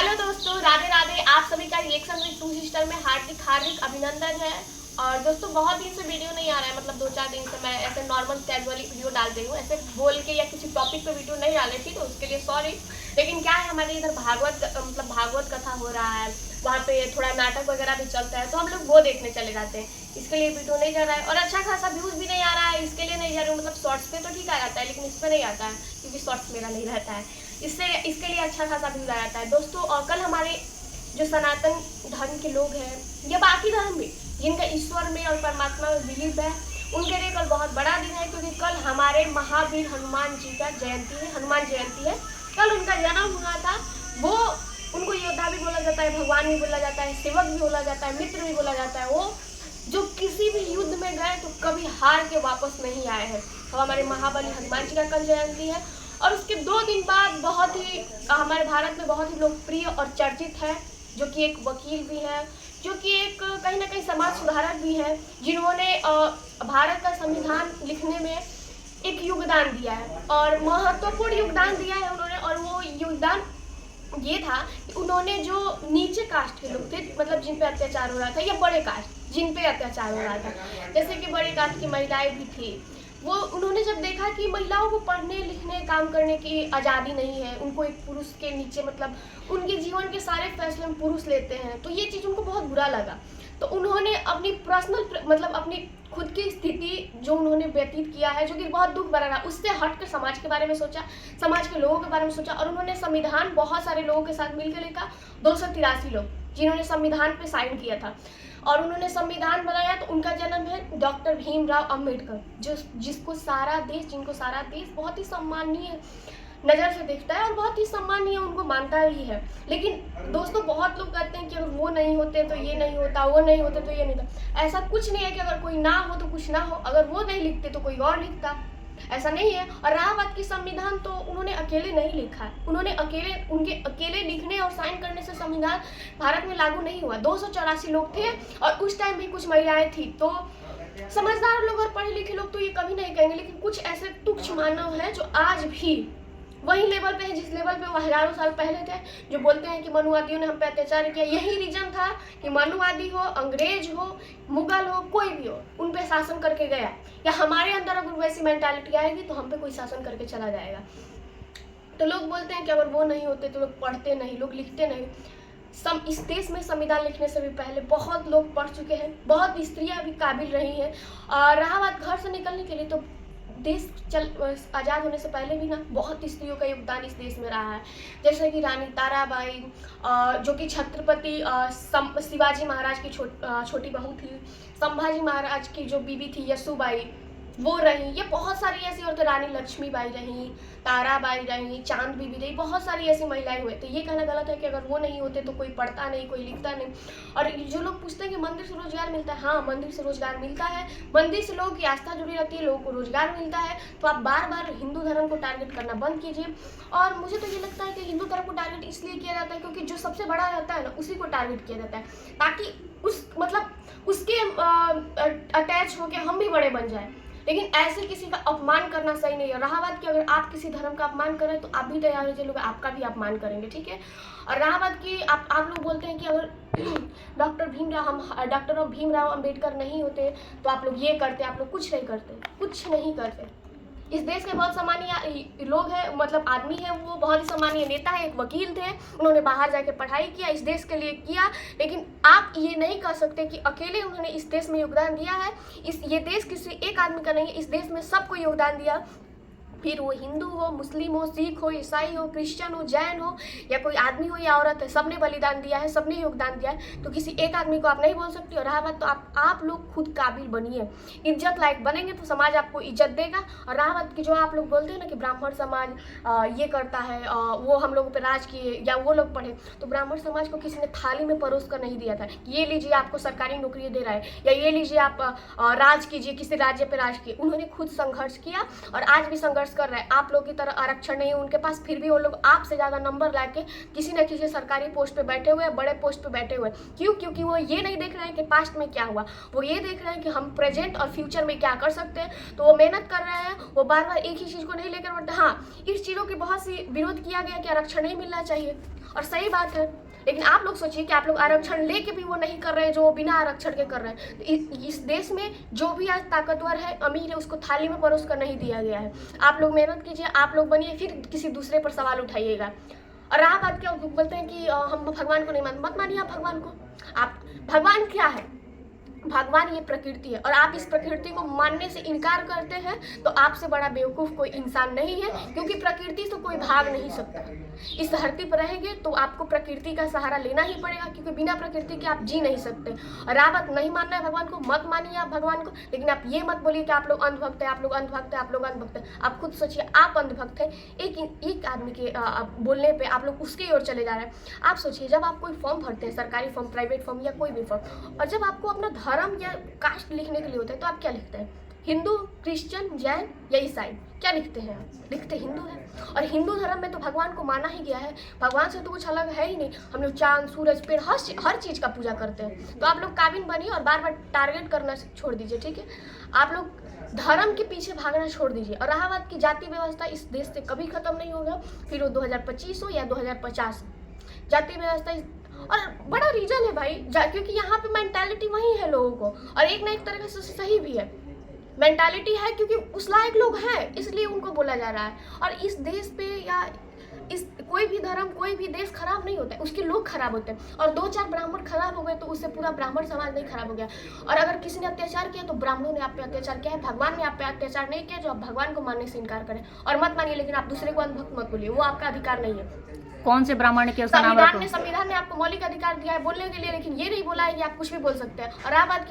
Hello दोस्तों, राधे राधे। आप सभी का रिएक्शन विद टू सिस्टर में हार्दिक हार्दिक अभिनंदन है। और दोस्तों बहुत दिन से वीडियो नहीं आ रहा है, मतलब 2-4 दिन से मैं ऐसे नॉर्मल कैजुअली वीडियो डाल रही हूँ, ऐसे बोल के या किसी टॉपिक पे वीडियो नहीं डाल रही थी, तो उसके लिए सॉरी। लेकिन क्या है, हमारे इधर भागवत कथा हो रहा है, वहाँ पे थोड़ा नाटक वगैरह भी चलता है, तो हम लोग वो देखने चले जाते हैं। इसके लिए वीडियो नहीं जा रहा है और अच्छा खासा व्यूज़ भी नहीं आ रहा है, इसके लिए नहीं जा रही हूँ। मतलब शॉर्ट्स पे तो ठीक आ जाता है, लेकिन इस पर नहीं आता है क्योंकि शॉर्ट्स मेरा नहीं रहता है, इसके लिए अच्छा खासा व्यूज आ जाता है दोस्तों। और कल हमारे जो सनातन धर्म के लोग हैं या बाकी धर्म भी जिनका ईश्वर में और परमात्मा में बिलीव है, उनके लिए कल बहुत बड़ा दिन है, क्योंकि कल हमारे महावीर हनुमान जी का जयंती है, हनुमान जयंती है। कल उनका जन्म हुआ था। वो उनको योद्धा भी बोला जाता है, भगवान भी बोला जाता है, सेवक भी बोला जाता है, मित्र भी बोला जाता है। वो जो किसी भी युद्ध में गए तो कभी हार के वापस नहीं आए हैं। तो हमारे महाबली हनुमान जी का कल जयंती है। और उसके 2 दिन बाद बहुत ही हमारे भारत में बहुत ही लोकप्रिय और चर्चित है, जो कि एक वकील भी है, जो कि एक कहीं ना कहीं समाज सुधारक भी है, जिन्होंने भारत का संविधान लिखने में एक योगदान दिया है और महत्वपूर्ण योगदान दिया है उन्होंने। और वो योगदान ये था कि उन्होंने जो नीचे कास्ट के लोग थे, मतलब जिन पे अत्याचार हो रहा था, या बड़े कास्ट जिन पे अत्याचार हो रहा था, जैसे कि बड़े कास्ट की महिलाएं भी थी, वो उन्होंने जब देखा कि महिलाओं को पढ़ने लिखने काम करने की आज़ादी नहीं है, उनको एक पुरुष के नीचे, मतलब उनके जीवन के सारे फैसले में पुरुष लेते हैं, तो ये चीज़ उनको बहुत बुरा लगा। तो उन्होंने अपनी पर्सनल मतलब अपनी खुद की स्थिति जो उन्होंने व्यतीत किया है, जो कि बहुत दुख भरा रहा, उससे हटकर समाज के बारे में सोचा, समाज के लोगों के बारे में सोचा। और उन्होंने संविधान बहुत सारे लोगों के साथ मिलकर लिखा, 283 लोग जिन्होंने संविधान पे साइन किया था, और उन्होंने संविधान बनाया। तो उनका जन्म है डॉक्टर भीमराव अंबेडकर, जिनको सारा देश बहुत ही सम्मानीय नज़र से देखता है और बहुत ही सम्मानीय उनको मानता ही है। लेकिन दोस्तों बहुत लोग कहते हैं कि अगर वो नहीं होते तो ये नहीं होता, वो नहीं होते तो ये नहीं होता। ऐसा कुछ नहीं है कि अगर कोई ना हो तो कुछ ना हो, अगर वो नहीं लिखते तो कोई और लिखता, ऐसा नहीं है। और रहा बात की संविधान, तो उन्होंने अकेले नहीं लिखा है, उनके अकेले लिखने और साइन करने से संविधान भारत में लागू नहीं हुआ। 284 लोग थे और उस टाइम भी कुछ महिलाएं थी। तो समझदार लोग और पढ़े लिखे लोग तो ये कभी नहीं कहेंगे, लेकिन कुछ ऐसे तुच्छ मानव हैं जो आज भी वही लेवल पे है जिस लेवल पे वो हजारों साल पहले थे, जो बोलते हैं कि मनुवादियों ने हम पे अत्याचार किया। यही रीजन था कि मनुवादी हो, अंग्रेज हो, मुगल हो, कोई भी हो, उन पे शासन करके गया। या हमारे अंदर अगर वैसी मेंटालिटी आएगी तो हम पे कोई शासन करके चला जाएगा। तो लोग बोलते हैं कि अगर वो नहीं होते तो लोग पढ़ते नहीं, लोग लिखते नहीं। इस देश में संविधान लिखने से भी पहले बहुत लोग पढ़ चुके हैं, बहुत स्त्रियाँ भी काबिल रही हैं। और रहा बात घर से निकलने के लिए, तो देश आज़ाद होने से पहले भी ना बहुत स्त्रियों का योगदान इस देश में रहा है। जैसे कि रानी ताराबाई, जो कि छत्रपति शिवाजी महाराज की छोटी बहू थी, संभाजी महाराज की जो बीबी थी यशुबाई, वो रही। ये बहुत सारी ऐसी औरतें, रानी लक्ष्मीबाई रही, ताराबाई रही, चांद बीबी रही, बहुत सारी ऐसी महिलाएं हुए। तो ये कहना गलत है कि अगर वो नहीं होते तो कोई पढ़ता नहीं, कोई लिखता नहीं। और जो लोग पूछते हैं कि मंदिर से रोजगार मिलता है, हाँ मंदिर से रोजगार मिलता है, मंदिर से लोगों की आस्था जुड़ी रहती है, लोगों को रोजगार मिलता है। तो आप बार बार हिंदू धर्म को टारगेट करना बंद कीजिए। और मुझे तो ये लगता है कि हिंदू धर्म को टारगेट इसलिए किया जाता है क्योंकि जो सबसे बड़ा रहता है ना, उसी को टारगेट किया जाता है, ताकि उसके अटैच होकर हम भी बड़े बन जाए। लेकिन ऐसे किसी का अपमान करना सही नहीं है। रहा बात कि अगर आप किसी धर्म का अपमान करें तो आप भी तैयार हो जाए, लोग आपका भी अपमान करेंगे, ठीक है। और रहा बात कि आप लोग बोलते हैं कि अगर डॉक्टर भीमराव अंबेडकर नहीं होते तो आप लोग ये करते, आप लोग कुछ नहीं करते। इस देश के बहुत सम्मानीय लोग हैं, मतलब आदमी है, वो बहुत ही सम्मानीय नेता है, एक वकील थे, उन्होंने बाहर जाके पढ़ाई किया, इस देश के लिए किया। लेकिन आप ये नहीं कह सकते कि अकेले उन्होंने इस देश में योगदान दिया है। ये देश किसी एक आदमी का नहीं है, इस देश में सबको योगदान दिया। फिर वो हिंदू हो, मुस्लिम हो, सिख हो, ईसाई हो, क्रिश्चियन हो, जैन हो, या कोई आदमी हो या औरत है, सबने बलिदान दिया है, सबने योगदान दिया है। तो किसी एक आदमी को आप नहीं बोल सकते। और रहा बात, तो आप लोग खुद काबिल बनिए, इज्जत लायक बनेंगे तो समाज आपको इज्जत देगा। और रहा बात कि जो आप लोग बोलते हैं ना कि ब्राह्मण समाज ये करता है, वो हम लोगों पर राज किए या वो लोग पढ़े, तो ब्राह्मण समाज को किसी ने थाली में परोस कर नहीं दिया था, ये लीजिए आपको सरकारी नौकरी दे रहा है, या ये लीजिए आप राज कीजिए, किसी राज्य पर राज किए। उन्होंने खुद संघर्ष किया और आज भी संघर्ष संघर्ष कर रहे हैं, आप लोग की तरह आरक्षण नहीं है उनके पास, फिर भी वो लोग आपसे ज़्यादा नंबर लाके किसी न किसी सरकारी पोस्ट पे बैठे हुए हैं, बड़े पोस्ट पे बैठे हुए हैं। क्यों? क्योंकि वो ये नहीं देख रहे हैं कि पास्ट में क्या हुआ, वो ये देख रहे हैं कि हम प्रेजेंट और फ्यूचर में क्या कर सकते हैं। तो वो मेहनत कर रहे हैं, वो बार बार एक ही चीज़ को नहीं लेकर बढ़ते। हाँ, इस चीज़ों की बहुत सी विरोध किया गया कि आरक्षण नहीं मिलना चाहिए, और सही बात है, लेकिन आप लोग सोचिए कि आप लोग आरक्षण लेके भी वो नहीं कर रहे हैं जो बिना आरक्षण के कर रहे हैं। तो इस देश में जो भी आज ताकतवर है, अमीर है, उसको थाली में परोस कर नहीं दिया गया है। आप लोग मेहनत कीजिए, आप लोग बनिए, फिर किसी दूसरे पर सवाल उठाइएगा। और रहा बात क्या बोलते हैं कि हम भगवान को नहीं मानते, मत मानिए आप भगवान को। आप भगवान क्या है? भगवान ये प्रकृति है, और आप इस प्रकृति को मानने से इनकार करते हैं तो आपसे बड़ा बेवकूफ़ कोई इंसान नहीं है, क्योंकि प्रकृति से कोई भाग नहीं सकता। इस धरती पर रहेंगे तो आपको प्रकृति का सहारा लेना ही पड़ेगा, क्योंकि बिना प्रकृति के आप जी नहीं सकते। और आप नहीं मानना है भगवान को, मत मानिए आप भगवान को, लेकिन आप ये मत बोलिए कि आप लोग अंधभक्त हैं, आप लोग अंधभक्त हैं, आप लोग अंधभक्त हैं। आप खुद सोचिए, आप अंधभक्त हैं, एक आदमी के बोलने पर आप लोग उसकी ओर चले जा रहे हैं। आप सोचिए, जब आप कोई फॉर्म भरते हैं, सरकारी फॉर्म, प्राइवेट फॉर्म या कोई भी फॉर्म, और जब आपको अपना धर्म या कास्ट लिखने के लिए होता है तो आप क्या लिखते हैं? हिंदू, क्रिश्चियन, जैन या ईसाई, क्या लिखते हैं आप? लिखते हिंदू है। और हिंदू धर्म में तो भगवान को माना ही गया है, भगवान से तो कुछ अलग है ही नहीं। हम लोग चांद, सूरज, पेड़, हर चीज़ का पूजा करते हैं। तो आप लोग काबिल बनिए और बार बार टारगेट करना छोड़ दीजिए, ठीक है? आप लोग धर्म के पीछे भागना छोड़ दीजिए। और रहा बात की जाति व्यवस्था, इस देश से कभी खत्म नहीं होगा, फिर वो 2025 हो या 2050, जाति व्यवस्था। और बड़ा रीजन है भाई, क्योंकि यहाँ पे मेंटालिटी वही है लोगों को, और एक ना एक तरह से सही भी है। मेंटालिटी है क्योंकि उस लायक लोग हैं, इसलिए उनको बोला जा रहा है। और इस देश पे या इस कोई भी धर्म, कोई भी देश खराब नहीं होता है, उसके लोग खराब होते हैं। और 2-4 ब्राह्मण खराब हो गए तो उससे पूरा ब्राह्मण समाज नहीं खराब हो गया। और अगर किसी ने अत्याचार किया तो ब्राह्मणों ने आप पे अत्याचार किया है, भगवान ने आप पे अत्याचार नहीं किया जो आप भगवान को मानने से इनकार करें। और मत मानिए, लेकिन आप दूसरे को अंधभक्त मत बोलिए, वो आपका अधिकार नहीं है। कौन से ब्राह्मण के संविधान ने आपको मौलिक अधिकार दिया है बोलने के लिए, लेकिन ये नहीं बोला है कि आप कुछ भी बोल सकते हैं। और आप बात